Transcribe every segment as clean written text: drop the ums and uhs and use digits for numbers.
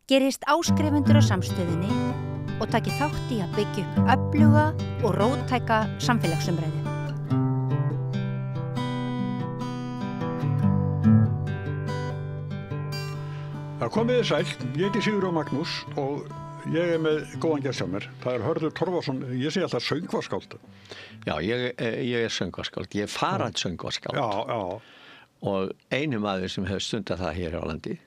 Gerist áskrifendur á samstöðinni og taki þátt í að byggja upp öfluga og róttæka samfélagsumræðu. Það komið þið sæl, ég heiti Sigurjón Magnús og ég með góðan gest hjá mér. Það Hörður Torfason, ég segi alltaf söngvaskáld. Já, ég söngvaskáld, ég farandi söngvaskáld. Já. Og einu maður sem hefur stundað það hér á landi,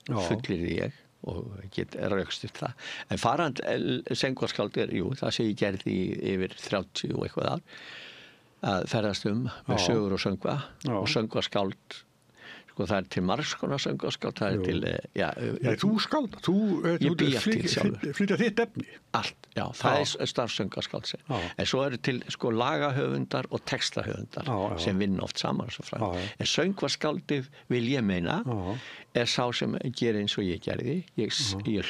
fullyrði ég og get raukstutt það. En farandi söngvaskáld jú, það sem ég gerði yfir 30 og eitthvað ár, að ferðast með sögur og söngva og söngvaskáld. Sko það til margs konar söngvaskáld, það til, þú skáld, ég bý allt til sjálfur. Flytja þitt efni. Allt, já, það starfsöngvaskáld. En svo eru til sko lagahöfundar og textahöfundar sem vinna oft saman og svo frá. En söngvaskáldið vil ég meina sá sem gerir eins og ég gerði. Ég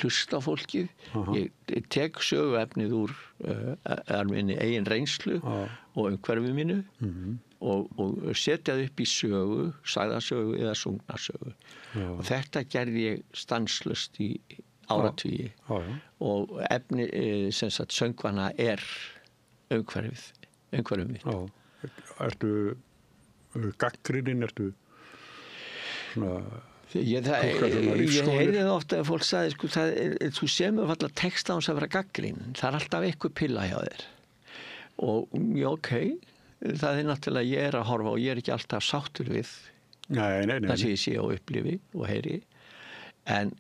hlusta á fólkið, ég tek söguefnið úr minni eigin reynslu og umhverfi mínu. Og setja það upp í sögu, sagðasögu eða sungnasögu. Og þetta gerði ég stanslaust í áratugi. Og efni, sem sagt, söngvana umhverfið mitt. Ertu gagnrýnin, ertu svona... Ég heyrði það ofta að fólk sagði, sko, þú semur falla texta án að vera gagnrýnin. Það alltaf eitthvað pilla hjá þér. Og okay. Það náttúrulega ég að horfa og ég ekki alltaf sáttur við það sem ég sé og upplifi og heyri en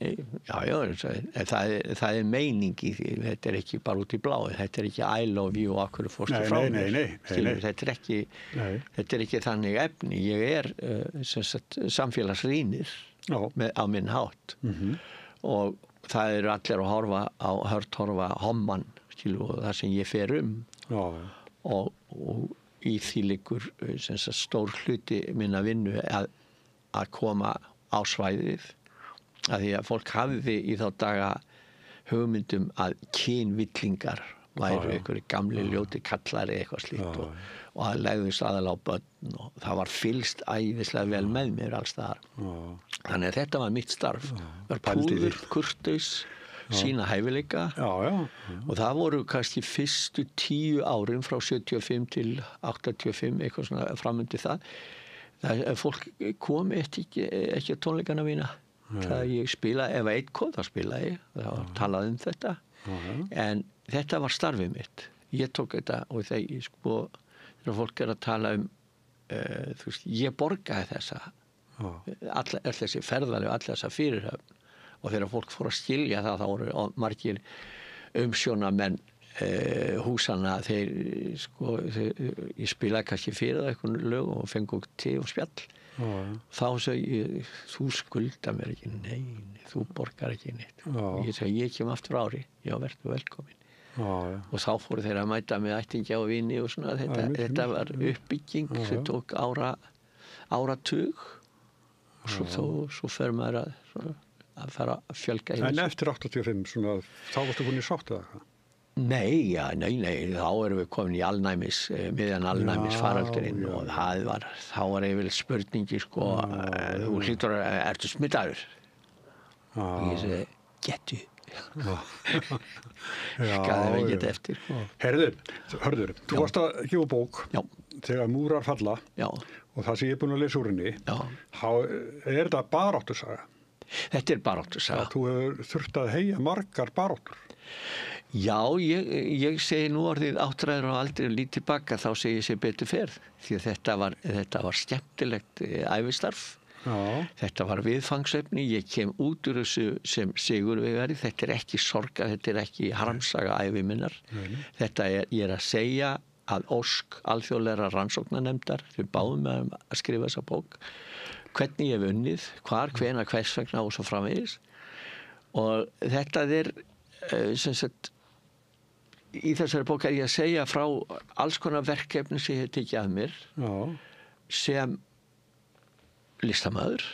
það meining í því, þetta ekki bara út í bláið, þetta ekki I love you og akkur fórstu frá mér, þetta ekki þannig efni, ég samfélagsrýnir á minn hátt og það eru allir að horfa homman og það sem ég fer og í því liggur stór hluti minna vinnu að koma á svæðið að því að fólk hafiði í þá daga hugmyndum að kynvillingar væru einhverju gamli ljóti kallari eitthvað slíkt og að legðist aðalega á börn og það var fylgst æðislega vel með mér alls þar. Þannig að þetta var mitt starf. Var púður, kurteis, sína hæfileika og það voru kannski fyrstu 10 árin frá 75 til 85 eitthvað svona framundi það fólk kom ekki að tónleikana mína það ég spila, ef einn kom þá spila ég þá talaði þetta en þetta var starfið mitt ég tók þetta og þegar fólk að tala þú veist, ég borgaði þessa all þessi ferðalög, all þessa fyrirhöfn og þegar fólk fór að skilja það þá voru margir umsjónamenn húsana þeir ég spilaði kannski fyrir það eitthvað lög og fengi te og spjall þá sagði ég, þú skulda mér ekki nei, þú borgar ekki neitt ég sagði, ég kem aftur ári já, verður velkomin og þá fóru þeir að mæta með ættingja og vini og svona þetta var uppbygging sem tók áratug og svo fer maður að fara að fjölga En eftir 85, svona, þá varstu búin í sátt eða hvað? Nei, þá erum við komin í miðjan alnæmis faraldurinn og þá var yfirleitt spurningi, sko, þú hlýtur ertu smittaður? Og ég segi, getu. Skaði mig ekki eftir. Hörður, þú varst að gefa bók þegar múrar falla og það sem ég er búin að lesa úr henni, þetta baráttusaga? Þetta baráttusaga. Þú hefur þurft að heyja margar baráttur. Já, ég segi nú orðið áttræður og aldrei lítið tilbaka, þá segi ég sér betur ferð. Því að þetta var skemmtilegt ævistarf. Þetta var viðfangsefni, ég kem út úr þessu sem sigurvegari. Þetta ekki sorga, þetta ekki harmsaga ævi minnar. Þetta ég að segja að ósk alþjóðlegra rannsóknarnefndar, þau báðum með að skrifa þessa bók, hvernig ég hef unnið, hvenær, hvers vegna og svo framvegis. Og þetta sem sagt, í þessari bók ég að segja frá alls konar verkefni sem ég hef tekið að mér sem listamaður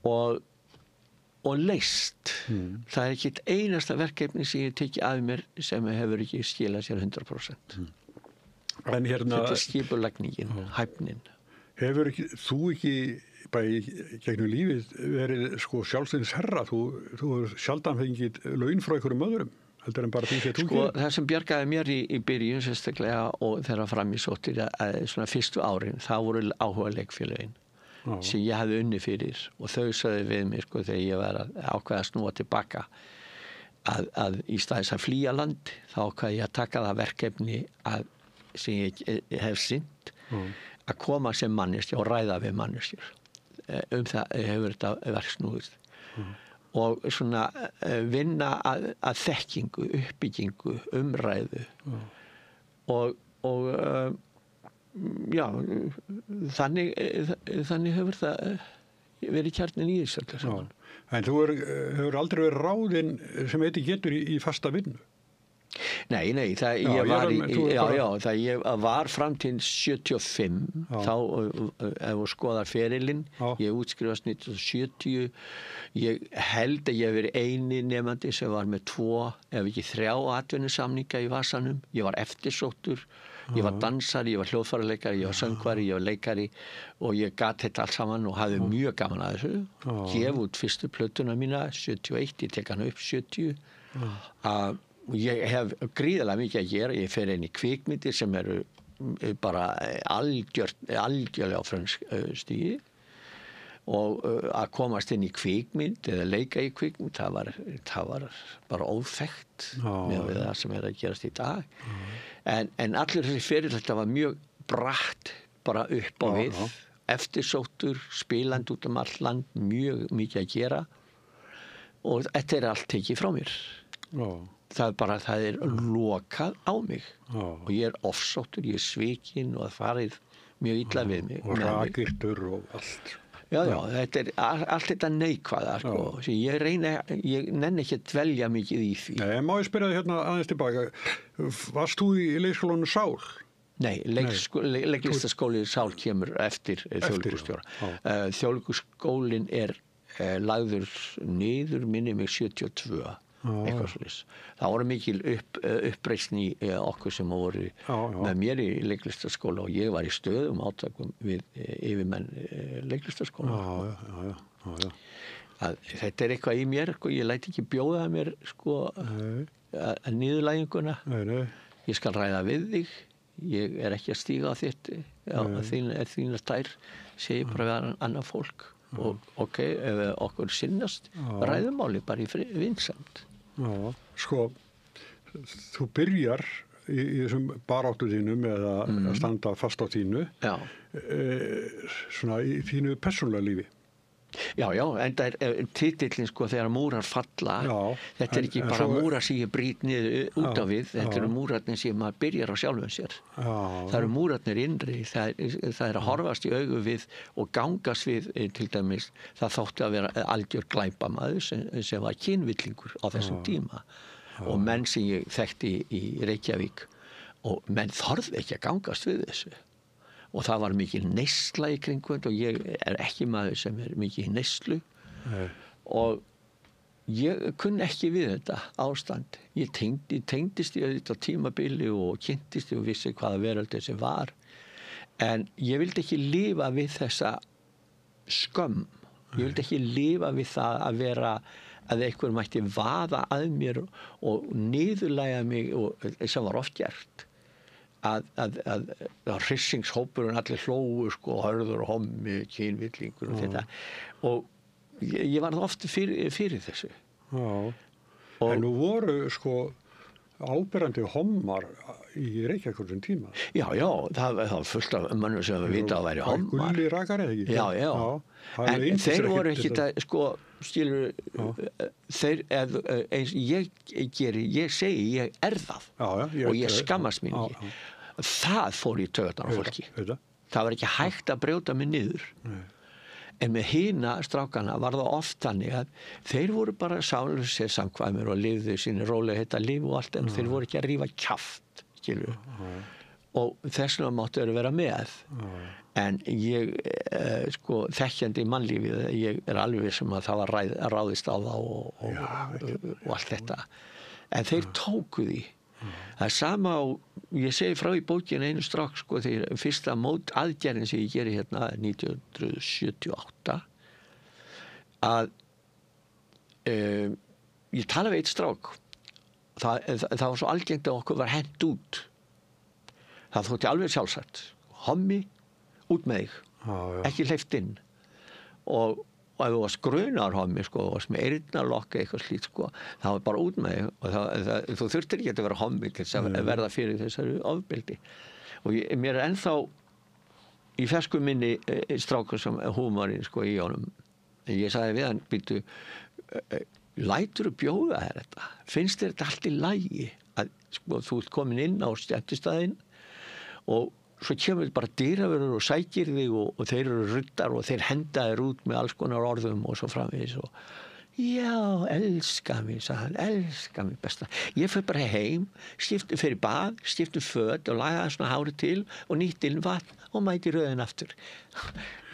og leyst. Það ekki eitt einasta verkefni sem ég hef tekið að mér sem hefur ekki skilað sér 100%. En Þetta skipulagningin, hæfnin. Hefur þú ekki bæði gegnum lífið verið sko sjálfstæðins herra, þú hefur sjaldan fengið laun frá einhverjum öðrum, heldur en bara því sem þú gerir. Það sem bjargaði mér í byrjun sérstaklega og þegar fram í sóttir svona fyrstu árin, það voru áhuga leikfélögin sem ég hafði unni fyrir og þau sögðu við mér sko þegar ég var að ákveða að snúa tilbaka að í staðis að flýja land þá ákveði ég að taka það verkefni sem ég hef sinnt að koma sem manneskja og ræða við manneskjur. Það hefur þetta verk snúið. Og svona vinna að þekkingu, uppbyggingu, umræðu og já, þannig hefur það verið kjarnin í þessu öllu saman. En þú hefur aldrei verið ráðinn sem heiti getur í fasta vinnu? Nei, ég var fram til 75, þá ef þú skoðar ferilinn, ég útskrifast 1970, ég held að ég hef verið eini nemandi sem var með 2, ef ekki 3 atvinnusamninga í vasanum, ég var eftirsóttur, ég var dansari, ég var hljóðfæraleikari, ég var söngvari, ég var leikari og ég gat þetta allt saman og hafði mjög gaman að þessu, gef út fyrstu plötuna mína, 71, ég tek hana upp 70, og ég hef gríðarlega mikið að gera, ég fer inn í kvikmyndir sem eru bara algjörlega á frönskstígi og að komast inn í kvikmynd eða leika í kvikmynd, það var bara óþekkt með það sem er að gerast í dag. En allir þessi fyrir þetta var mjög bratt bara upp á við, eftirsóttur, spilandi út all land, mjög mikið að gera og þetta allt tekið frá mér. Það er lokað á mig og ég ofsóttur, ég svikinn og það farið mjög illa við mig. Og rakirtur og allt. Já, þetta allt þetta neikvæða, sko. Ég nenni ekki að dvelja mikið í því. Nei, má ég spyrja þig hérna aðeins tilbaka, varst þú í leikskólanum Sál? Nei, leiklistaskóli Sál kemur eftir Þjóðleikhússtjóra. Þjóðleikhússkólinn er lagður niður, minni mig 72. Eitthvað svolítið. Það voru mikil uppreisn í okkur sem voru með mér í leiklistaskóla og ég var í stöðum átakum við yfirmenn leiklistaskóla. Þetta er eitthvað í mér, ég læt ekki bjóða mér að niðurlæginguna. Ég skal ræða við þig, ég er ekki að stíga á þínar tær, segi bara við annað fólk. Og ok, ef okkur sinnast ræðumáli bara í vinsamt. Sko, þú byrjar í þessum baráttu þínum eða að standa fast á þínu svona í þínu persónulega lífi. Já, en það er titillinn sko þegar múrar falla, þetta er ekki bara múrar sem ég brýt niður út á við, þetta eru múrarnir sem maður byrjar á sjálfum sér. Það eru múrarnir innri, það er að horfast í augu við og gangast við til dæmis, það þótti að vera algjör glæpamaður sem var kynvillingur á þessum tíma og menn sem ég þekkti í Reykjavík og menn þorði ekki að gangast við þessu. Og það var mikil neysla í kringum og ég er ekki maður sem er mikil í neyslu og ég kunni ekki við þetta ástand. Ég tengdist í þetta tímabili og kynntist og vissi hvaða veröld þessi var en ég vildi ekki lifa við þessa skömm. Ég vildi ekki lifa við það að vera að einhver mætti vaða að mér og niðurlægja mig og sem var oft gert. Að hrissingshópurinn allir hlóu sko, Hörður og Hommi, kynvillingur og þetta og ég var oft fyrir þessu. En nú voru sko áberandi hommar í Reykjavík þessum tíma. Já, það var fullt af mönnum sem vita að væri hommar. Gulli rakar eða ekki? Já. En þeir voru ekki það, sko, skilur, þeir, eins ég segi, ég er það og ég skammast mín ekki. Það fór í taugarnar á fólki. Það var ekki hægt að brjóta mig niður. En með hina strákana var það oft þannig að þeir voru bara sálusir samkvæmur og lifðu sínu rólega þetta líf og allt en þeir voru ekki að rífa kjaft, skilur. Og þess vegna máttu þeir vera með. En ég, sko, þekkjandi í mannlífið, ég er alveg sem að það var ráðist á það og allt þetta. En þeir tóku því Það sama á, ég segi frá í bókinu einu strák, sko, þegar fyrsta mótaðgerðin sem ég geri hérna 1978 að ég tala við eitt strák. Það var svo algengt að okkur var hent út. Það þótti alveg sjálfsagt. Hommi, út með þig. Ekki hleypt inn. Og ef þú varst grunar hommi, sko, og varst með eyrnalokka eitthvað slít, sko, það var bara út með þig og þú þurftir ekki að vera hommi til þess að verða fyrir þessari ofbeldi. Og mér ennþá í fersku minni strákur sem húmorinn, sko, í honum. Ég sagði við hann, býttu, læturðu bjóða þér þetta? Finnst þér þetta allt í lagi? Að, sko, þú ert komin inn á skemmtistaðinn og svo kemur bara dýravörður og sækir þig og þeir eru ruddar og þeir henda þér út með alls konar orðum og svo framvegis og já, elska mig, sagði hann, elska mig besta. Ég fyrir bara heim, fyrir bað, skipti föt og lagaði svona hári til og nýtt inn vatn og mæti röðin aftur.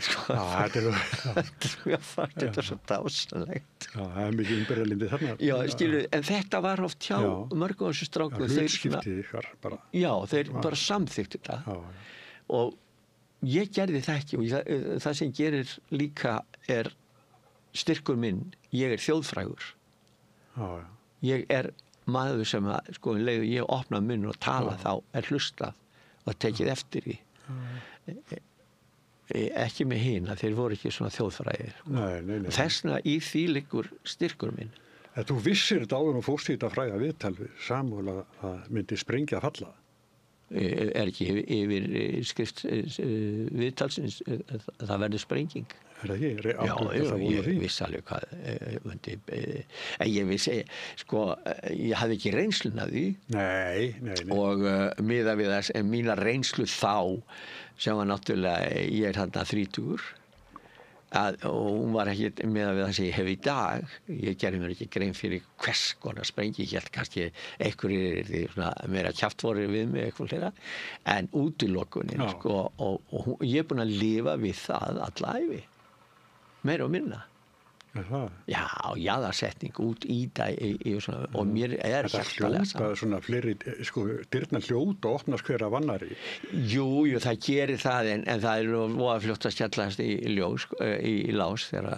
Sko, þetta er svo dásanlegt. Já, það er mikið umbyrðalindi þarna. Já, skilu, en þetta var oft hjá mörgum þessu strákum. Hlutskipti ykkar bara. Já, þeir bara samþyktu þetta. Og ég gerði það ekki og það sem gerir líka er styrkur minn, ég er þjóðfrægur. Ég er maður sem að, sko, leiðu ég opna munn og tala þá er hlustað og tekið eftir því. Ekki með hina, þeir voru ekki svona þjóðfræðir. Nei. Þessna í því liggur styrkur minn. Þú vissir þetta áður og fórst í þetta fræga viðtal við Samúel að það myndi sprengja að falla? Er ekki yfir skrift viðtalsins það verður sprenging. Er það ekki? Já, ég vissi alveg hvað ég vissi, sko, ég hafði ekki reynsluna því. Nei. Og miðað við þess, mína reynslu þá sem var náttúrulega, ég er þarna 30 og hún var ekki miðað við það sem ég hef í dag. Ég gerði mér ekki grein fyrir hvers konar sprengi, ég held kannski einhverjir meira kjaftvorir við mig eitthvað hlera, en útilokunin, sko, og ég er búin að lifa við það alla ævi. Meira og minna. Já, jaðarsetning út í það og mér er hjartalega saman. Þetta svona fleiri, sko, dyrnar hljóta og opnast hver af annari. Jú, það gerir það en það er voða fljótt að skjallast í ljós, í lás þegar,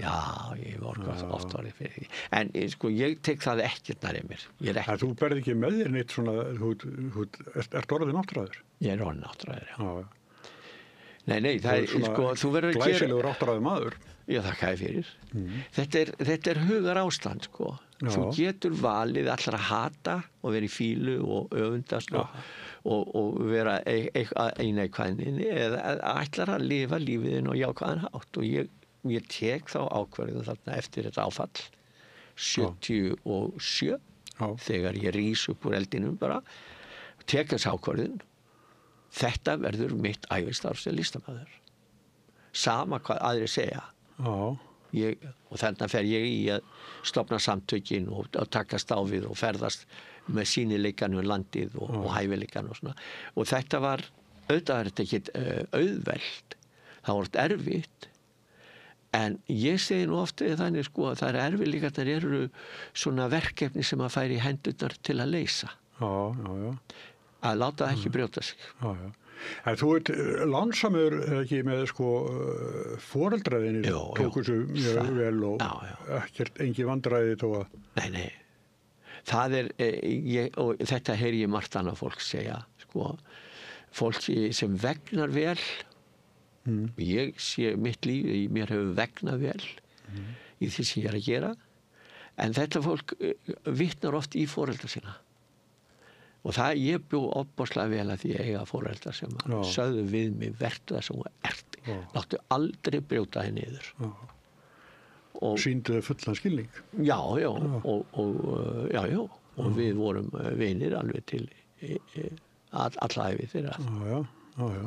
já, ég var oft orðið fyrir því. En, sko, ég tek það ekkert nærið mér. Þú berði ekki með þér neitt svona, ert orðið náttúræður? Ég er orðið náttúræður, já. Nei, það er, sko, þú verður að gera... Glæsilegur áttræður maður. Já, þakka þér fyrir. Þetta er hugar ástand, sko. Þú getur valið allra að hata og vera í fílu og öfundast og vera í neikvæðinni eða ætlar að lifa lífiðin og jákvæðan hátt. Og ég tek þá ákvörðun þarna eftir þetta áfall 77 þegar ég rís upp úr eldinum bara, tek þess ákvörðun. Þetta verður mitt ævistarf sem listamaður. Sama hvað aðrir segja. Og þarna fer ég í að stofna samtökin og takast á við og ferðast með sýnileikanum landið og hæfileikanum og svona. Og þetta var, auðvitað er þetta ekki auðvelt. Það var erfitt. En ég segi nú ofta þannig, sko, að það er erfiðleikarnir eru svona verkefni sem að færi í hendurnar til að leysa. Já. Að láta það ekki brjóta sig. Já. En þú ert lánsamur ekki með, sko, foreldraðinni tóku þessu mjög vel og ekkert engin vandræði þó að... Nei. Það er, og þetta heyri ég margt annað fólk segja, sko, fólk sem vegnar vel, ég sé mitt líf, mér hefur vegnað vel í því sem ég er að gera, en þetta fólk vitnar oft í foreldra sína. Og það ég bjó opbáslega vel að því að eiga foreldrar sem sögðu við mig vertu það sem þú ert. Láttu aldrei brjóta þig niður. Sýndu þau fullan skilning? Já. Og við vorum vinir alveg til alla ævi þeirra.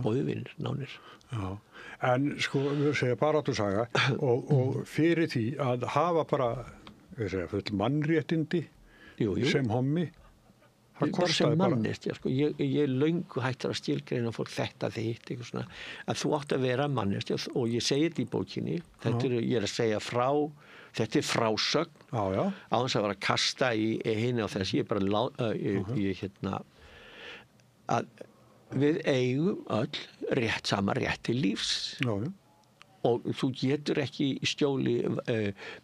Bóði vinir, nánir. Já. En sko, við segja baráttusaga og fyrir því að hafa bara full mannréttindi sem hommi. bara sem manneskja, sko. Ég löngu hættur að skilgreina fólk þetta þitt, eitthvað svona, að þú átt að vera manneskja og ég segi þetta í bókinni, ég er að segja frá, þetta er frásögn, á þess að vera að kasta í hina og þess, ég er bara að við eigum öll sama rétt til lífs. Og þú getur ekki í stjóli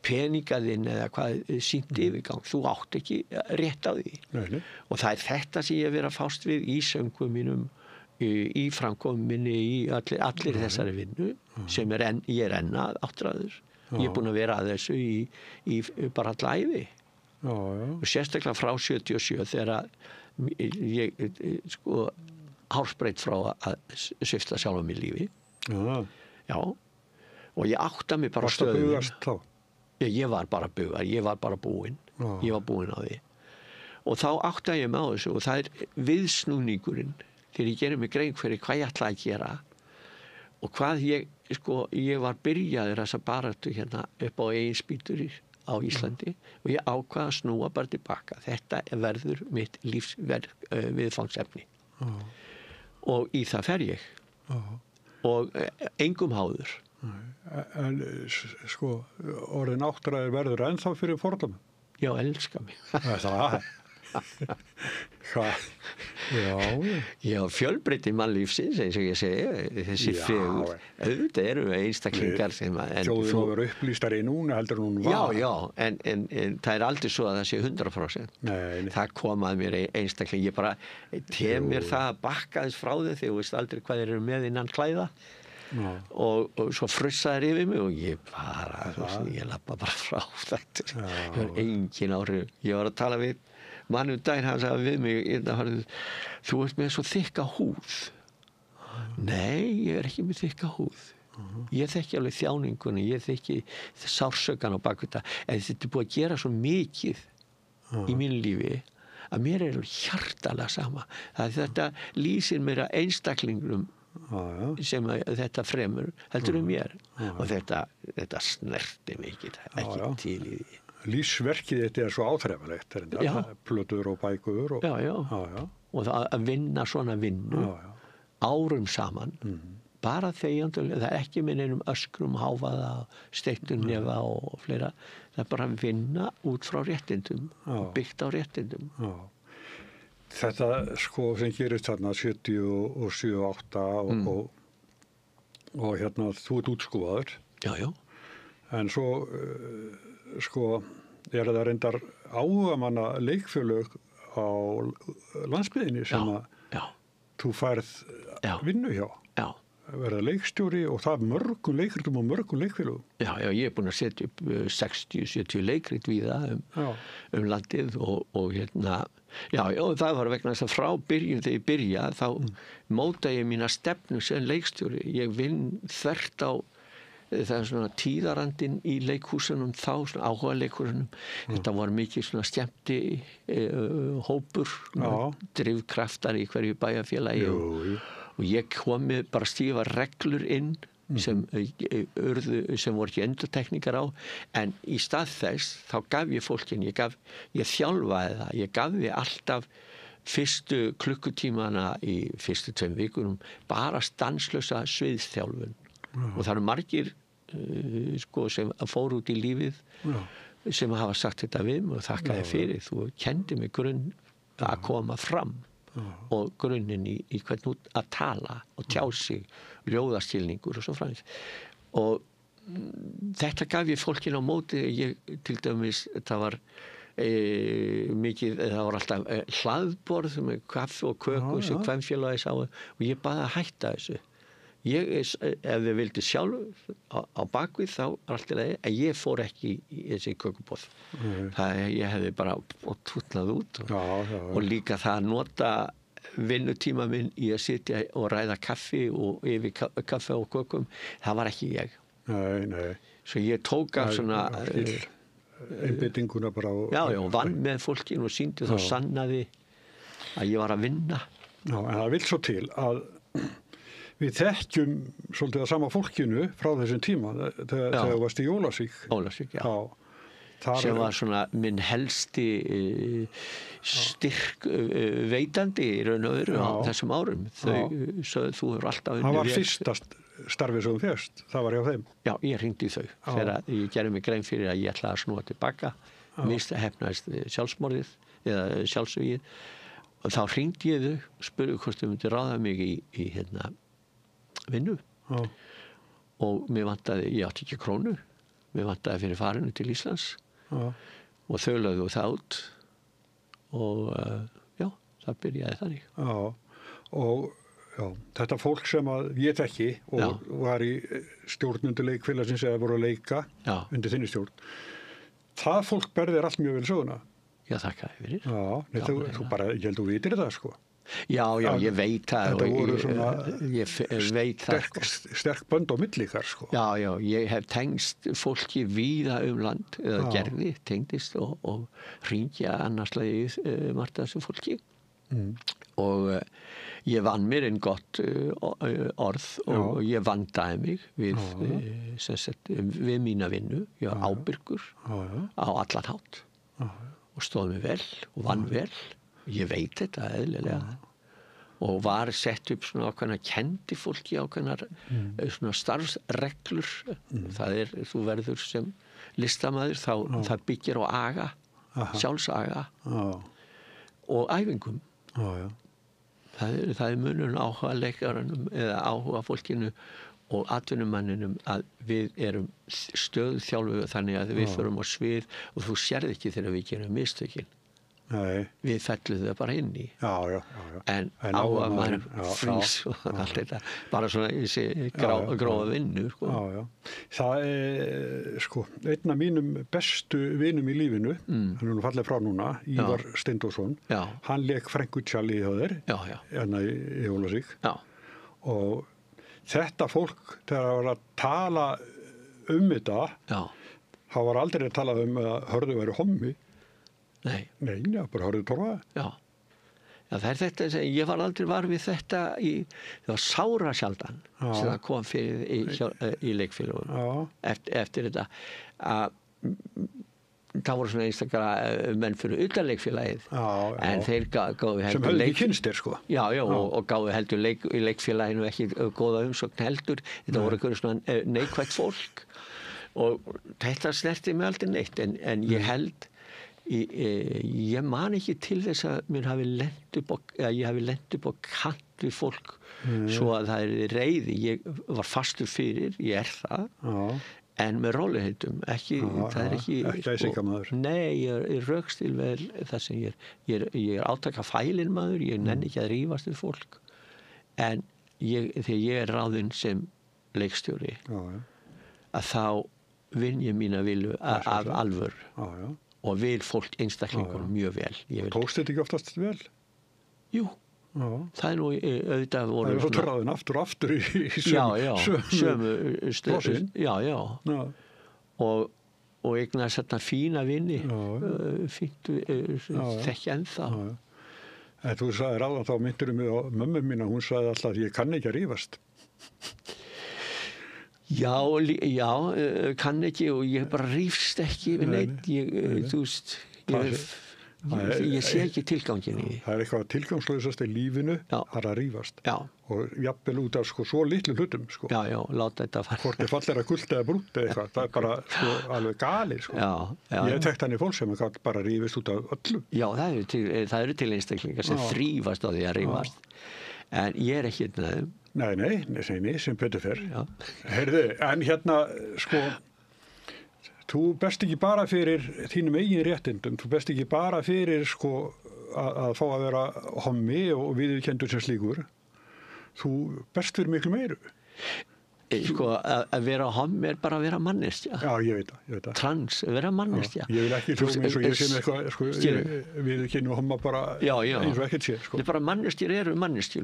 peningaðinn eða hvað sýnt yfirgang, þú átt ekki rétt á því. Nei. Og það er þetta sem ég hef verið að fást við í söngum mínum, í framkomu minni, í allir þessari vinnu sem ég er enn að áttræður. Ég er búin að vera að þessu í bara alla ævi. Og sérstaklega frá 77 þegar ég sko hársbreytt frá að svipta sjálfa mig lífi. Já. Og ég átta mig bara stöðum. Varstu að bugast þá? Ég var bara bugað, ég var bara búinn. Ég var búinn á því. Og þá átta ég mig á þessu og það er viðsnúningurinn þegar ég gerir mig grein fyrir hvað ég ætla að gera og hvað ég var byrjaður þessa baráttu hérna upp á eigin spýtur á Íslandi og ég ákvað að snúa bara tilbaka. Þetta verður mitt viðfangsefni. Og í það fer ég. Og engum háður. En sko, orðin áttræður verður ennþá fyrir fordómum? Já, elska mig. Það Já, fjölbreytti mannlífsins eins og ég segi, þessi fegur auðvitað eru einstaklingar sem Þjóðin að vera upplýstari núna heldur hún var. Já, en það er aldrei svo að það sé 100%. Nei. Það kom að mér einstakling, ég bara mér það að bakka þess frá þau þegar þú veist aldrei hvað þeir eru með innan klæða. Og svo frussaði yfir mig og ég bara ég lappa bara frá þetta ég var engin áhrif, ég var að tala við mann daginn, hann sagði við mig þú ert með svo þykka húð. Nei, ég er ekki með þykka húð. Ég þekki alveg þjáningunni, ég þekki sársökan á bakvið það, en þetta er búið að gera svo mikið í mínu lífi að mér er hjartalega sama. Þetta lýsir mér að einstaklingnum sem þetta fremur heldur mér og þetta snerti mikið ekki til í því. Lífsverkið þetta er svo áþreifanlegt plötur og bækur og og það að vinna svona vinnu árum saman bara þegjandi, það er ekki með neinum öskrum, hávaða, steiktum nefa og fleira, það er bara að vinna út frá réttindum og byggt á réttindum. Þetta sko sem gerist þarna 70 og 78 og hérna þú ert útskúfaður. Já. En svo sko er það reyndar áhugamanna leikfélög á landsbyggðinni sem að þú færð vinnu hjá. Já. Verða leikstjóri og það mörgum leikritum og mörgum leikfélögum. Já, ég er búin að setja upp 60-70 leikrit víða landið og hérna það var vegna þess að frá byrjun þegar ég byrja þá móta ég mína stefnu sem leikstjóri. Ég vinn þvert á það er svona tíðarandinn í leikhúsunum þá, svona áhuga leikhúsunum. Þetta var mikið svona skemmti hópur, drifkraftar í hverju bæjarfélagi og ég kom með bara stífa reglur inn sem voru ekki endurtekningar á, en í stað þess þá gaf ég fólkin, ég þjálfaði það, ég gaf því alltaf fyrstu klukkutímana í fyrstu 2 vikunum bara stanslösa sviðsþjálfun og það eru margir sem fóru út í lífið sem hafa sagt þetta við mig og þakkaði fyrir, þú kendi mig grunn að koma fram og grunninn í hvernig út að tala og tjá sig, ljóðaskilningur og svo framins. Og þetta gaf ég fólkin á móti, til dæmis, það var mikið, það var alltaf hlaðborð með kaffi og köku sem kvenfélagi sáu og ég baði að hætta þessu. Ef þið vildi sjálf á bakvið þá allt í lagi, en ég fór ekki í þessi kökuboð. Ég hefði bara tútnað út og líka það að nota vinnutíma minn í að sitja og ræða kaffi og yfir kaffi og kökum, það var ekki ég. Nei. Svo ég tók af svona einbeitinguna bara og vann með fólkin og sýndi þá sannaði að ég var að vinna. Já, en það vill svo til að við þekkjum svolítið að sama fólkinu frá þessum tíma þegar þú varst í Ólafsvík. Ólafsvík, já. sem var svona minn helsti styrk veitandi í raun og veru á þessum árum. Þau sögðu þú hefur alltaf unnið vel. Það var fyrsta starfið sem þú fyrst, það var hjá þeim? Já, ég hringdi í þau þegar ég gerði mig grein fyrir að ég ætlaði að snúa tilbaka. Hefnaðist sjálfsmorðið eða sjálfsvígið. Og þá hringdi ég þau og spurði hvort þau myndi ráða mig í vinnu. Og mér vantaði, ég átti ekki krónu, mér vantaði fyrir farinu til Íslands og þau lögðu það út og það byrjaði þannig. Og þetta fólk sem að ég þekki og var í stjórnundu leikfélagsins eða voru að leika undir þinni stjórn, það fólk berðir allt mjög vel söguna. Já, þakka fyrir. Þú bara, ég held þú vitir það, sko. Já, ég veit það. Þetta voru svona ég veit það, sterk bönd á milli þar, sko. Já, ég hef tengst fólki víða land, eða gerði, tengdist og hringja annarslega margt af þessu fólki. Og ég vann mér einn gott orð og ég vandaði mig við mína vinnu. Ég var ábyrgur á allan hátt og stóð mig vel og vann vel. Ég veit þetta eðlilega og var sett upp svona ákveðna kendi fólki ákveðnar svona starfsreglur. Það þú verður sem listamaður það byggir á aga, sjálfsaga og æfingum. Það munurinn áhuga leikaranum eða áhuga fólkinu og atvinnumanninum að við erum stöðþjálfuð þannig að við förum á svið og þú sérð ekki þegar við gerum mistökin. Nei. Við fellum það bara inn í. Já. En áhuga maður frýs og allt þetta. Bara svona þessi grófa vinnu. Sko. Já. Það sko, einn af mínum bestu vinum í lífinu, hann nú fallið frá núna, Ívar Steindórsson, hann lék Frænku Tjalli hjá þér, hérna í Ólafsvík. Og þetta fólk, þegar það var að tala þetta, þá var aldrei að tala að Hörður væri hommi. Nei, bara Hörður Torfa. Já, það þetta, ég var aldrei var við þetta það var sára sjaldan sem það kom fyrir í leikfélögum eftir þetta það voru svona einstaklega menn fyrir utan leikfélagið en þeir gáðu heldur sem höfðu kynstir, sko. Já, og gáðu heldur í leikfélaginu ekki góða umsókn heldur. Þetta voru einhverju svona neikvætt fólk og þetta snerti mig aldrei neitt en ég held ég man ekki til þess að mér hafi lent upp á kant við fólk svo að það reiði. Ég var fastur fyrir, ég það en með rólegheitum ekki, það ekki æsingamaður. Nei, ég rökstil vel það sem ég átaka fælinn maður, ég nenni ekki að rífast við fólk en þegar ég ráðinn sem leikstjóri að þá vinn ég mína vilju af alvöru og vil fólk einstaklingunum mjög vel. Tókst þetta ekki oftast vel? Jú, það nú auðvitað voru það svo ráðin aftur í sömu stöðin. Já. Og eignast þetta fína vinni fínt þekki ennþá. Þú sagði ráðan þá myndir mig á mömmu mína, hún sagði alltaf að ég kann ekki að rífast. Já, kann ekki og ég bara rífst ekki við neitt. Þú veist, ég sé ekki tilgangin í. Það eitthvað tilgangslausast í lífinu að rífast. Og jafnvel út af svo litlu hlutum. Sko. Já, láta þetta fara. Hvort þið fallir að gulda eða brúnt eða eitthvað. Það bara alveg gali. Sko. Ég hef þekkt hann í fólk sem bara rífist út af öllu. Já, það eru til einstaklingar sem þrífast á því að rífast. En ég ekki þeim. Nei, sem betur fer. Heyrðu, en hérna, sko, þú best ekki bara fyrir þínum eigin réttindum, þú best ekki bara fyrir, sko, að fá að vera hommi og viðurkenndur sem slíkur. Þú best fyrir miklu meiru. Sko, að vera hommi bara að vera manneskja. Já, ég veit það. Trans, vera manneskja. Ég vil ekki hljóma eins og ég sé með eitthvað, sko, viðurkennu homma bara eins og ekkert sé, sko. Bara manneskjur eru manneskjur.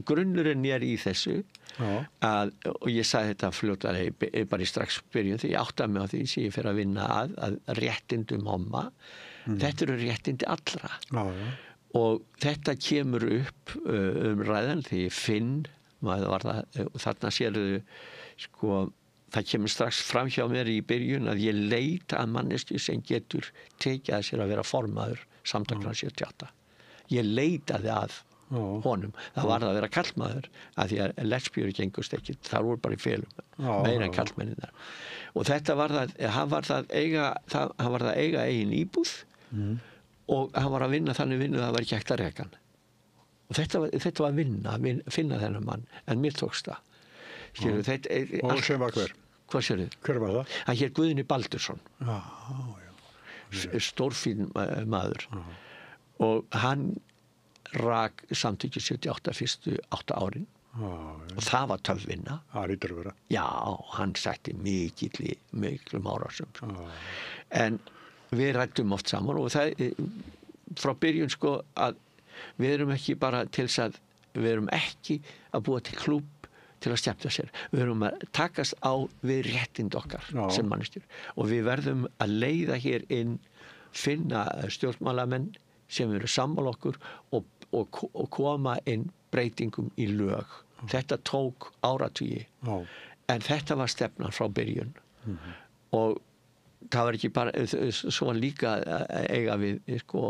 Grunnurinn í þessu og ég sagði þetta fljótlega bara í strax byrjun þegar ég áttaði mig á því sem ég fer að vinna að réttindum homma. Þetta eru réttindi allra. Og þetta kemur upp ræðan þegar ég finn þarna sérðu sko það kemur strax fram hjá mér í byrjun að ég leita að manneski sem getur tekið að sér að vera formaður Samtakanna 78. Ég leitaði að honum. Það var að vera karlmaður að því að lesbíur gengust ekki, það voru bara í felum meira en karlmenninnar. Og þetta var það, hann var það eiga eigin íbúð og hann var að vinna þannig vinnu að það var ekki hægt að reka hann. Og þetta var vinna, að finna þennan mann, en mér tókst það. Skilur, og sem var hver? Hvað sér þið? Hver var það? Hann hér Guðni Baldursson. Stórfín maður. Og hann rak Samtökin 78 fyrstu 8 árin. Og það var töff vinna. Það lítur að vera. Já, hann sætti miklum árásum. En við ræddum oft saman og það frá byrjun sko að við erum ekki bara til þess að við erum ekki að búa til klúbb til að skemmta sér. Við erum að takast á við réttind okkar sem manneskjur og við verðum að leiða hér inn, finna stjórnmálamenn sem eru sammála okkur og koma inn breytingum í lög. Þetta tók áratugi en þetta var stefnan frá byrjun og það var ekki bara, svo líka eiga við sko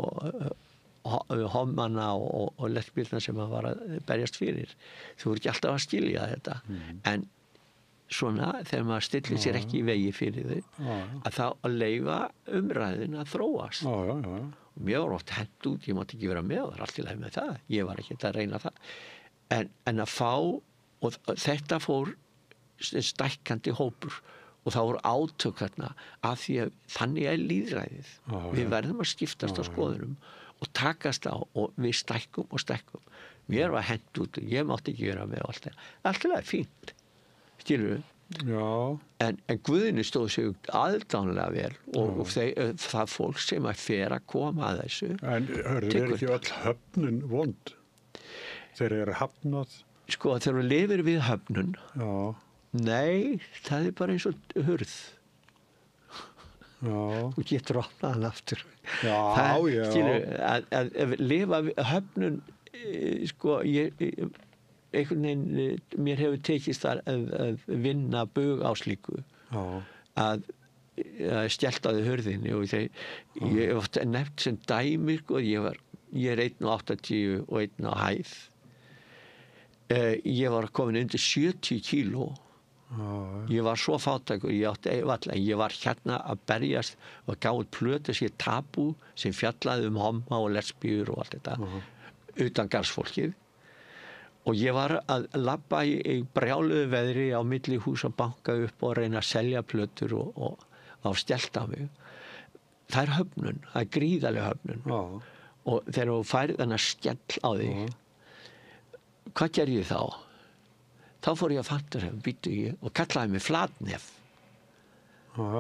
hommanna og lesbíurna sem að var að berjast fyrir. Þú voru ekki alltaf að skilja þetta en svona þegar maður stillir sér ekki í vegi fyrir þau að þá að leyfa umræðin að þróast. Mér var oft hent út, ég mátti ekki vera með það, allt í lagi með það, ég var ekki að reyna það en að fá og þetta fór stækkandi hópur og það voru átök þarna af því að þannig er lýðræðið. Við verðum að skiptast á skoðunum og takast á og við stækkum og stækkum. Mér var hent út og ég mátti ekki vera með allt það. Alltaf er fínt, skilur við? Já. En Guðni stóð sig aðdánlega vel og það fólk sem að fer að koma að þessu. En hörðu, er ekki öll höfnun vond? Þeir eru hafnað? Sko, þegar við lifir við höfnun, nei, það er bara eins og hurð. Og getur opnað hann aftur. Skilur, að lifa höfnun sko einhvern veginn mér hefur tekist að vinna bug á slíku að steltaði hurðinni og ég hef oft nefnt sem dæmi sko, ég er 1,80 og 1 á hæð ég var komin undir 70 kíló. Ég var svo fátækur, ég var hérna að berjast og gáði plötu sér Tabú sem fjallaði homma og lesbíur og allt þetta utan garðsfólkið og ég var að labba í brjáluðu veðri á milli hús og banka upp og reyna að selja plötur og á stelta á mig. Það er höfnun, það er gríðarleg höfnun og þegar þú færð þennan skell á þig hvað gerði ég þá? Þá fór ég að fanta býtu ég og kallaði mig flatnef.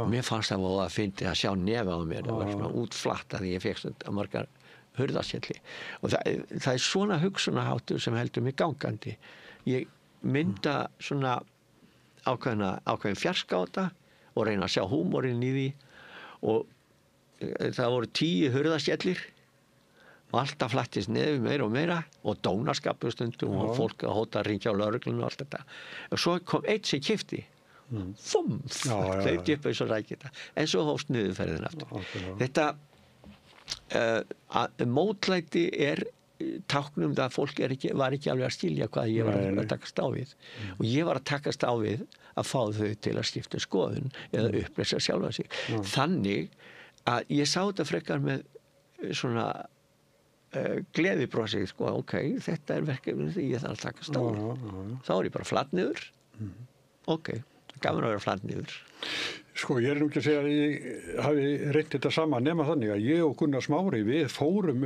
Mér fannst það að fyndi að sjá nefa á mér. Það var svona útflatt að ég fekk svona margar hurðarskelli. Og það er svona hugsunarháttur sem heldur mig gangandi. Ég mynda svona ákveðin fjarskáta og reyna að sjá húmorinn í því og það voru 10 hurðarskellir og alltaf flattist neður meira og meira og dónaskapur stundum og fólk að hóta að ringja á lögreglunum og allt þetta og svo kom einn sem keypti þau djöpa eins og rækita en svo hófst niðurferðin aftur þetta mótlæti er táknum það að fólk var ekki alveg að skilja hvað ég var að takast á við og ég var að takast á við að fá þau til að skipta skoðun eða upplesa sjálfa sig þannig að ég sá þetta frekar með svona gleðibrosi sko, ok, þetta er verkefni ég þarf að takast á þá er ég bara flatt niður ok, gaman að vera flatt niður Sko, ég er nú ekki að segja að ég hafi reynt þetta saman nema þannig að ég og Gunnar Smári við fórum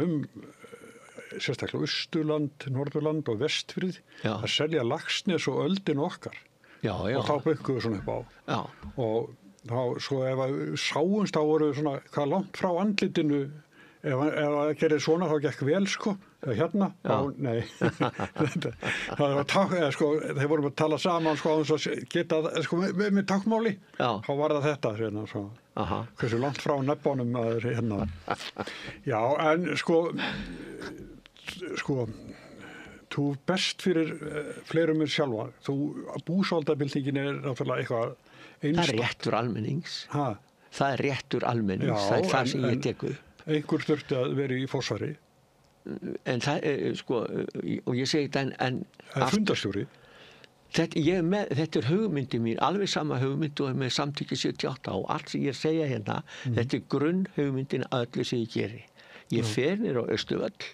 sérstaklega Austurland, Norðurland og Vestfirði að selja Laxness og öldin okkar og þá bönkuðu svona upp á og þá, svo ef að sáumst þá voru svona hvað langt frá andlitinu ef það gerir svona þá gekk vel sko hérna, nei það var sko, þeir vorum að tala saman sko á þess að geta sko með tákmáli, þá var það þetta hérna, svo, hversu langt frá nefnunum að hérna já, en sko þú best fyrir fleirum mér sjálfa, búsáldabildingin er náttúrulega eitthvað Það er réttur almennings. Það er réttur almennings. Já, það er það sem ég tek upp. Einhver þurfti að vera í forsvari. En það sko, og ég segi þetta en fundarstjóri. Þetta er hugmyndi mín, alveg sama hugmynd og með samtöki 78 og allt sem ég segja hérna, þetta er grunn hugmyndin að öllu sem ég geri. Ég fer niður á Austurvöll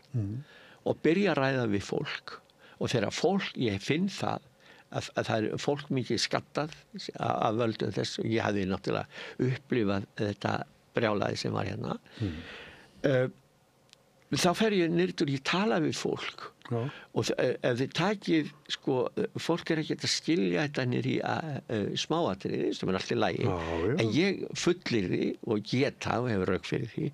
og byrja að ræða við fólk og þegar fólk, ég finn það að það er fólk mikið skattað af völdum þess og ég hafði náttúrulega upplifað þetta brjálæði sem var hérna. Þá fer ég niður og ég tala við fólk. Já. Og ef þið takið, sko, fólk er ekkert að skilja þetta niður í smáatriði sem er allt í lagi, en ég fullyrði og geta og hefur rauk fyrir því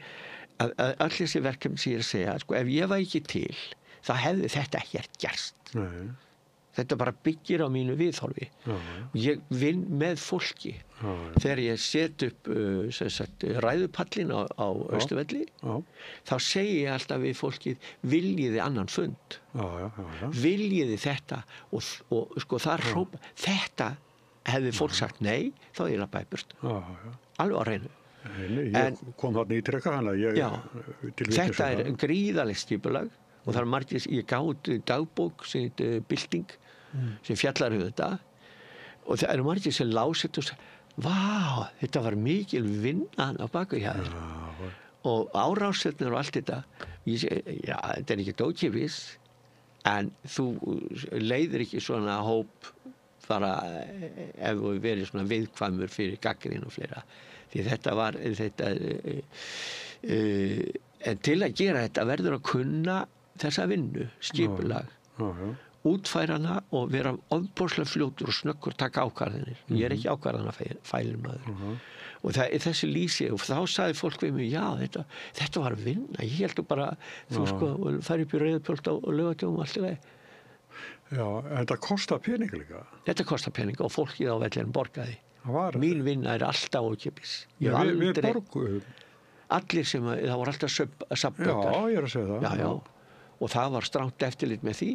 að öll þessi verkefni sem ég er að segja, sko, ef ég var ekki til þá hefði þetta ekkert gerst. Nei. Þetta bara byggir á mínu viðhorfi. Ég vinn með fólki. Þegar ég set upp ræðupallin á Austurvelli, þá segi ég alltaf við fólkið, viljiði annan fund? Viljiði þetta? Og sko þar hrópa, þetta hefði fólk sagt nei, þá er ég lappaði burt. Alveg á hreinu. Ég kom þarna í trekka hana. Þetta er gríðarlegt skipulag og það er margir, ég gátt dagbók sem bylting sem fjallar þetta og það eru margir sem lásett og vá, þetta var mikil vinnan á baku hjá þér og árásetnir og allt þetta ég segi, já, þetta er ekki ókeypis en þú leiðir ekki svona hóp bara ef þú verið svona viðkvæmur fyrir gagnrýni og fleira því þetta var en til að gera þetta verður að kunna þessa vinnu, skipulag útfæra hana og vera ofboðslega fljótur og snöggur taka ákvarðanir. Ég er ekki ákvarðanafælur maður. Og þessi lýsi, og þá sagði fólk við mig, já, þetta var vinna. Ég held bara, þú sko, færi upp í Rauðupöld og Laugatjóm og allt í lagi. Já, þetta kostar pening líka. Þetta kostar pening og fólkið á vellinum borgaði. Mín vinna er alltaf ókeypis. Við borgum. Allir sem, það voru alltaf safnbökar. Já, ég er að segja það. Já. Og það var strangt eftirlit með því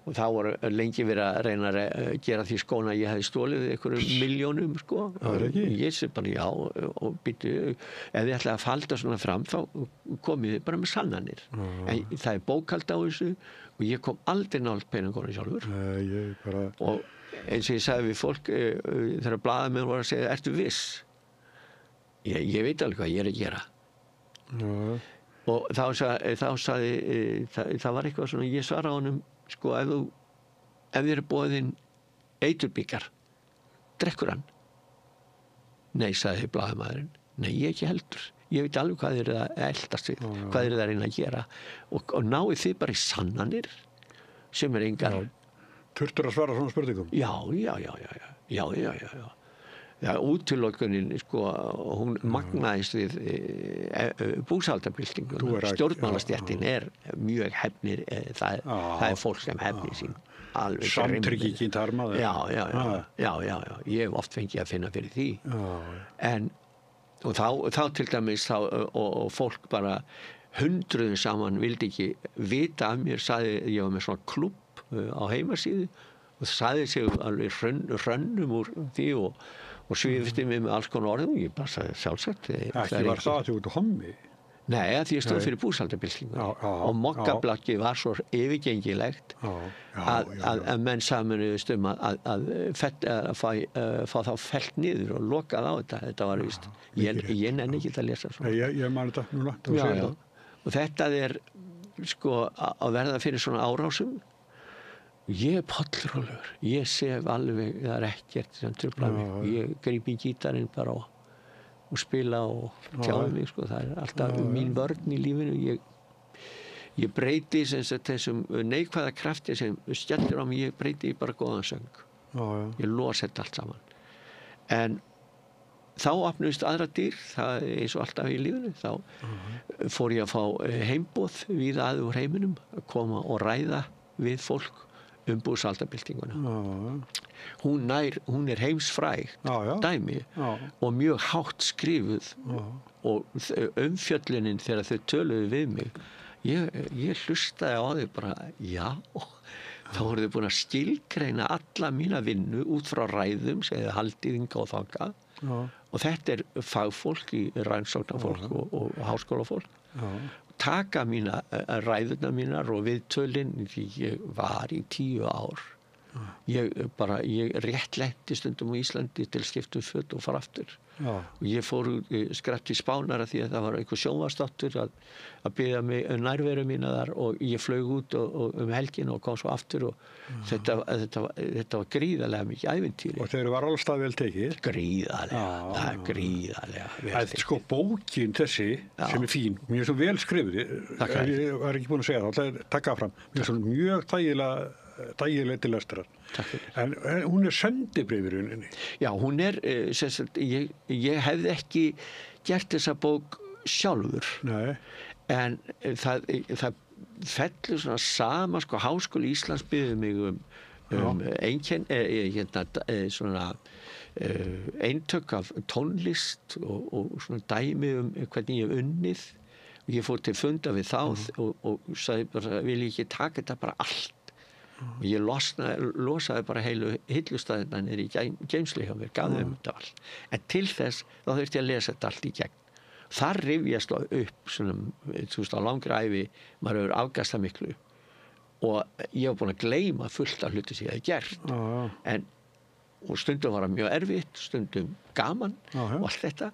og það voru lengi verið að reyna að gera því skóna að ég hefði stólið einhverjum milljónum sko ég sé bara já og býttu ef þið ætlaði að falda svona fram þá komið þið bara með sannanir en það er bókhald á þessu og ég kom aldrei nált peningunum sjálfur og eins og ég sagði við fólk þegar blaðamenn voru að segja ertu viss? Ég veit alveg hvað ég er að gera og þá sagði það var eitthvað svona ég svara á honum sko ef þið eru boðin eiturbíkar drekkur hann nei sagði blaðamaðurinn nei ég ekki heldur ég veit alveg hvað þið eru að eldast við hvað þið eru að reyna að gera og náið þið bara í sannanir sem er engar Þurftur að svara svona spurningum Já, útilokunin, sko, hún magnaðist við búsaldabyltingun. Stjórnmálastjættin er mjög hefnir, það er fólk sem hefnir sín. Samtryggingin þar maður. Já, ég hef oft fengið að finna fyrir því. Og þá til dæmis, og fólk bara hundruðum saman vildi ekki vita af mér, sagði ég var með svona klubb á heimasíðu og sagði sig alveg hrönnum úr því og svífti mig með alls konar orðum ég bara sagði sjálfsagt ekki var það að þú ert hommi nei að því ég stóð fyrir búsaldabyltingu og mokkablakkið var svo yfirgengilegt að menn saminuðust að fá þá fellt niður og lokað á þetta var víst ég nenni ekki að lesa svona ég man þetta núna og þetta er sko að verða fyrir svona árásum ég er pollrólegur, ég sef alveg, það er ekkert sem truflar mig, ég gríp í gítarinn bara og spila og tjáði mig, sko, það er alltaf mín vörn í lífinu, ég breyti þessum neikvæða krafti sem skellur á mig, ég breyti í bara góðan söng, ég los þetta allt saman, en þá opnuðist aðra dyr, það er eins og alltaf í lífinu, þá fór ég að fá heimboð víða að úr heiminum, að koma og ræða við fólk búsaldabyltinguna hún er heimsfræg dæmi og mjög hátt skrifuð og umfjöllunin þegar þau töluðu við mig ég hlustaði á þau bara já þá voru þau búin að skilgreina alla mína vinnu út frá ræðum sem þau haldið hingað og þangað. Og þetta fagfólk í rannsóknarfólk og háskólafólk. Taka ræðurnar mínar og viðtölin því ég var í 10 ár. Ég réttlendi stundum á Íslandi til skiptum föt og fara aftur. Og ég fór skrapp til Spánara því að það var einhver sjónvarpsþáttur að biðja mig nærveru mína þar og ég flaug út og helgin og kom svo aftur og þetta var gríðarlega mikið ævintýri. Og þeir var allstað vel tekið? Gríðarlega vel tekið. Sko bókin þessi sem fín, mér svo vel skrifuð, ég var ekki búin að segja það, það taka fram, mér svo mjög þægileg til lestrar. En hún sendibréf í rauninni. Já, hún ég hefði ekki gert þessa bók sjálfur. Nei. En það fellur svona sama, sko, Háskóli Íslands biður mig eintök af tónlist og svona dæmi hvernig ég hef unnið. Ég fór til funda við þá og sagði bara, vil ég ekki taka þetta bara allt. Og ég losaði bara heilu hillustæðina niður í geymslu hjá mér, gaf þeim þetta allt. En til þess þá þurfti ég að lesa þetta allt í gegn. Þar rifjast upp svona, þú veist, á langri ævi maður hefur afgastað miklu og ég var búin að gleyma fullt af hluti sem ég hefði gert. Og stundum var það mjög erfitt, stundum gaman og allt þetta.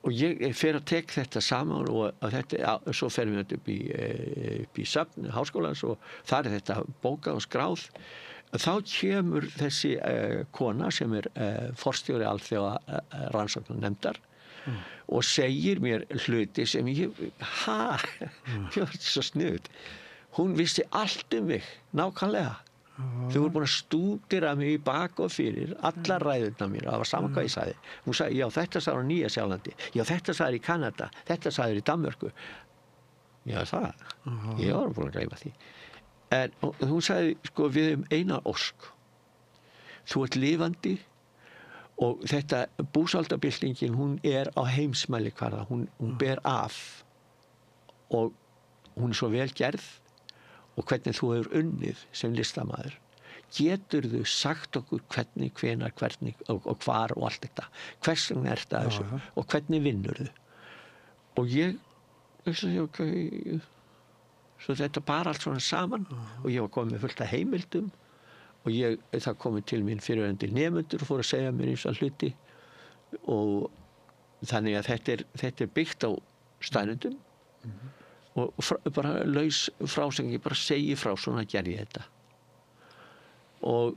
Og ég fer að tek þetta saman og svo ferum við þetta upp í safn háskólans og þar þetta bókað og skráð. Þá kemur þessi kona sem forstjóri alþjóða rannsóknarnefndar og segir mér hluti sem ég var svo sniðugt. Hún vissi allt mig, nákvæmlega. Þau voru búin að stúdera mig í bak og fyrir allar ræðurnar mér, það var saman hvað ég sagði. Hún sagði, já, þetta sagði á Nýja-Sjálandi, já, þetta sagði í Kanada, þetta sagði í Danmörku. Já, það, ég var búin að gleyma því. En hún sagði, sko, við eina ósk. Þú ert lifandi og þetta búsaldabyltingin, hún á heimsmælikvarða, hún ber af og hún svo vel gerð. Og hvernig þú hefur unnið sem listamaður. Geturðu sagt okkur hvernig, hvenær, hvernig og hvar og allt þetta. Hvers vegna þetta þessu og hvernig vinnurðu? Og ég svo þetta bara allt svona saman og ég var komið með fullt af heimildum og það komið til mín fyrirverandi nemendur og fór að segja mér eins og hluti og þannig að þetta byggt á staðreyndum og bara laus frásögn, ég bara segi frá, svona gerði ég þetta. Og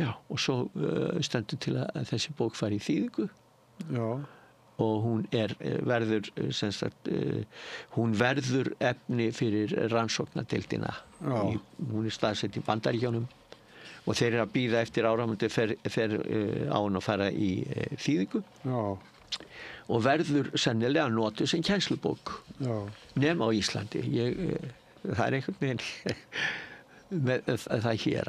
og svo stendur til að þessi bók fari í þýðingu. Já. Og hún verður hún verður efni fyrir rannsóknardeildina. Hún staðsett í Bandaríkjunum og þeir að bíða eftir áramóti fer á hún að fara í þýðingu. Já. Og verður sennilega notuð sem kennslubók nema á Íslandi. Það einhvern veginn með það hér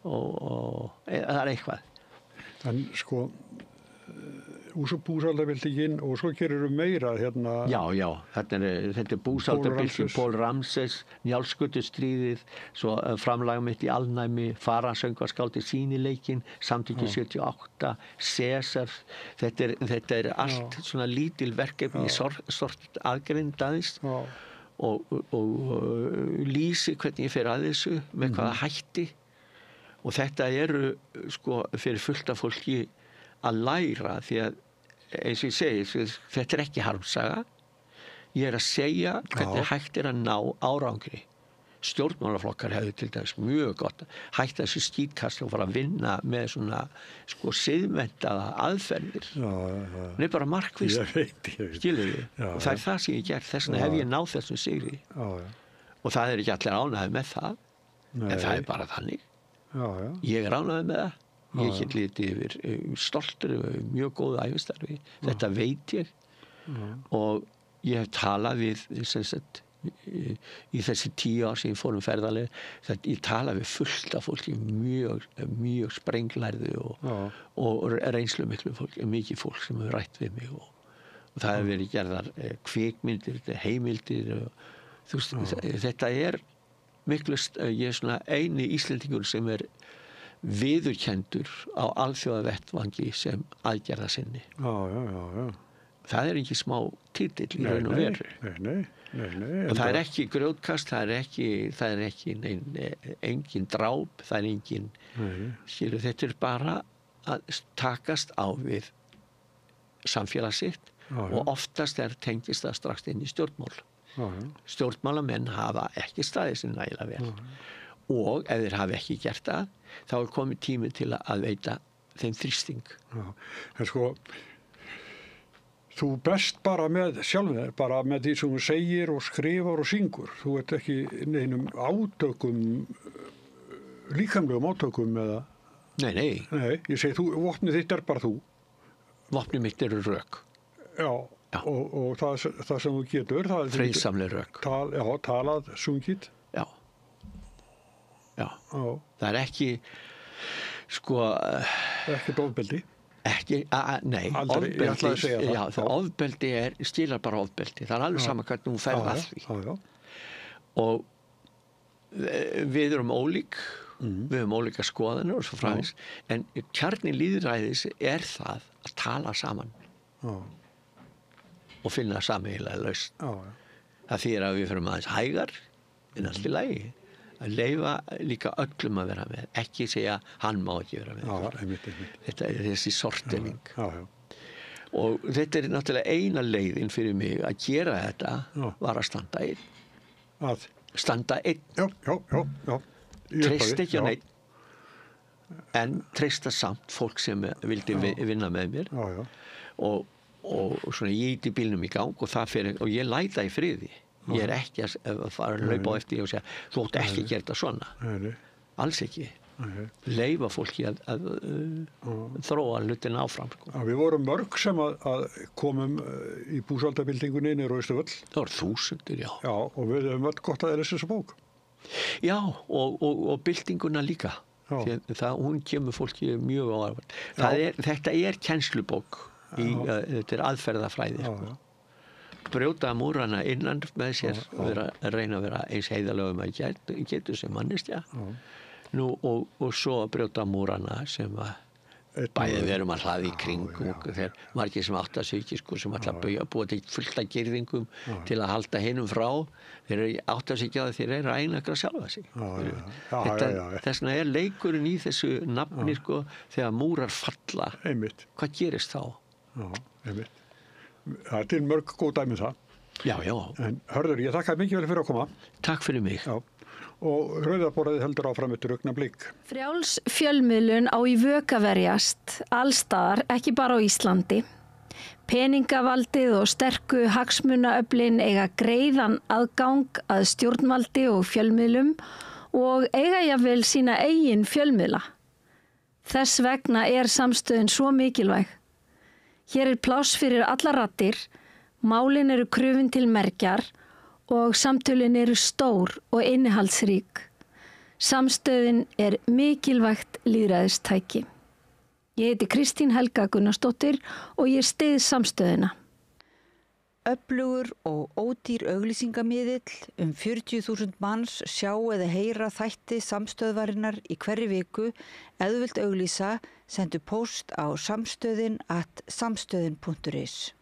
og það eitthvað. En sko úr svo búsaldabyltingin og svo gerir meira hérna. Já, þetta búsaldabylting, Paul Ramses, Njálsgötustríðið, svo framlag mitt í alnæmi, Faransöngvarskáldið Sýnileikinn, Samtökin 78, Cæsar, þetta allt svona lítil verkefni í sort aðgrindaðist og lýsi hvernig ég fer að þessu, með hvaða hætti og þetta sko fyrir fullt af fólki að læra því að eins og ég segi, þetta ekki harmsaga. Ég að segja hvernig hægt að ná árangri. Stjórnmálaflokkar hefðu til dæmis mjög gott hægt þessu skítkast og fara að vinna með svona sko siðmenntaða aðferðir. Nei, bara markvisst. Skilurðu? Og það það sem ég gert, þess vegna hef ég náð þessum sigri. Og það ekki allir ánægðir með það. En það bara þannig. Ég ánægður með það. Ég get litið yfir stoltur yfir mjög góðu ævistarfi. Þetta veit ég. Og ég hef talað við í þessi 10 ár sem ég fór ferðaleg. Ég talað við fullt af fólki mjög sprenglærðu og reynslu miklu fólk, mikið fólk sem hefur rætt við mig og það hefur verið gerðar kvikmyndir, heimildir. Þetta ég er svona eini Íslendingur sem viðurkendur á alþjóðavettvangi sem aðgerðasinni. Já. Það ekki smá titill í raun og veru. Nei. Og það ekki grjótkast, það ekki engin dráp, það engin, þetta bara að takast á við samfélag sitt og oftast tengist það strax inn í stjórnmál. Stjórnmálamenn hafa ekki staðið sig nægilega vel. Og ef þeir hafi ekki gert það, þá komið tími til að veita þeim þrýsting. En sko, þú berst bara með sjálfur, bara með því sem þú segir og skrifar og syngur. Þú ert ekki neinum átökum, líkamlegum átökum eða... Nei, ég segi, vopnið þitt bara þú. Vopnið mitt rök. Já. Og það sem þú getur... Friðsamleg rök. Talað, sungið. Já. Það ekki, sko... Ekki ofbeldi. Nei, ofbeldi skilar bara ofbeldi. Það alveg sama hvernig hún ferð að því. Já. Og við erum ólík, við höfum ólíka skoðanir og svo framvegis, en kjarni lýðræðis það að tala saman. Og finna sameiginlega lausn. Það þýðir að við fyrir aðeins hægar en allt í lagi. Að leyfa líka öllum að vera með. Ekki segja hann má ekki vera með. Einmitt. Þetta þessi sortening. Og þetta náttúrulega eina leiðin fyrir mig að gera þetta var að standa einn. Standa einn. Já. Treysta ekki á neitt. En treysta samt fólk sem vildi vinna með mér. Og svona ég íti bílnum í gang og ég læta í friði. Ég ekki að fara að laupa á eftir og segja þú átt ekki að gera þetta svona. Alls ekki. Leyfa fólki að þróa hlutin áfram. Við vorum mörg sem að komum í búsaldabildingunni niður á Austurvöll. Það voru þúsundir, já. Já, og við höfum öll gott að lesa þessa bók. Já, og bildinguna líka. Hún kemur fólki mjög á ávart. Þetta kennslubók. Þetta aðferðafræði. Brjóta múrana innan með sér og reyna að vera eins heiðarlegum að getur sem manneskja. Og svo brjóta múrana sem bæði við erum að hlaða í kring þegar margir sem átta sig ekki sem ætla að búa til fullt af girðingum til að halda hinum frá þeir átta sig ekki að þeir að einangra sjálfa sig. Þess vegna leikurinn í þessu nafni þegar múrar falla. Hvað gerist þá? Það til mörg góð dæmi það. Já. En Hörður, ég þakka mikið vel fyrir að koma. Takk fyrir mig. Og Rauðaborðið heldur áfram eftir augnablik. Frjáls fjölmiðlun á í vök að verjast allstaðar, ekki bara á Íslandi. Peningavaldið og sterku hagsmunaöflin eiga greiðan aðgang að stjórnvaldi og fjölmiðlum og eiga jafnvel sína eigin fjölmiðla. Þess vegna samstöðin svo mikilvæg. Hér pláss fyrir allar raddir, málin eru krufin til mergjar og samtölin eru stór og innihaldsrík. Samstöðin mikilvægt lýðræðistæki. Ég heiti Kristín Helga Gunnarsdóttir og ég styð samstöðina. Öflugur og ódýr auglýsingamiðill 40.000 manns sjá eða heyra þætti samstöðvarinnar í hverri viku. Ef þú vilt auglýsa, sendu póst á samstöðin@samstöðin.is.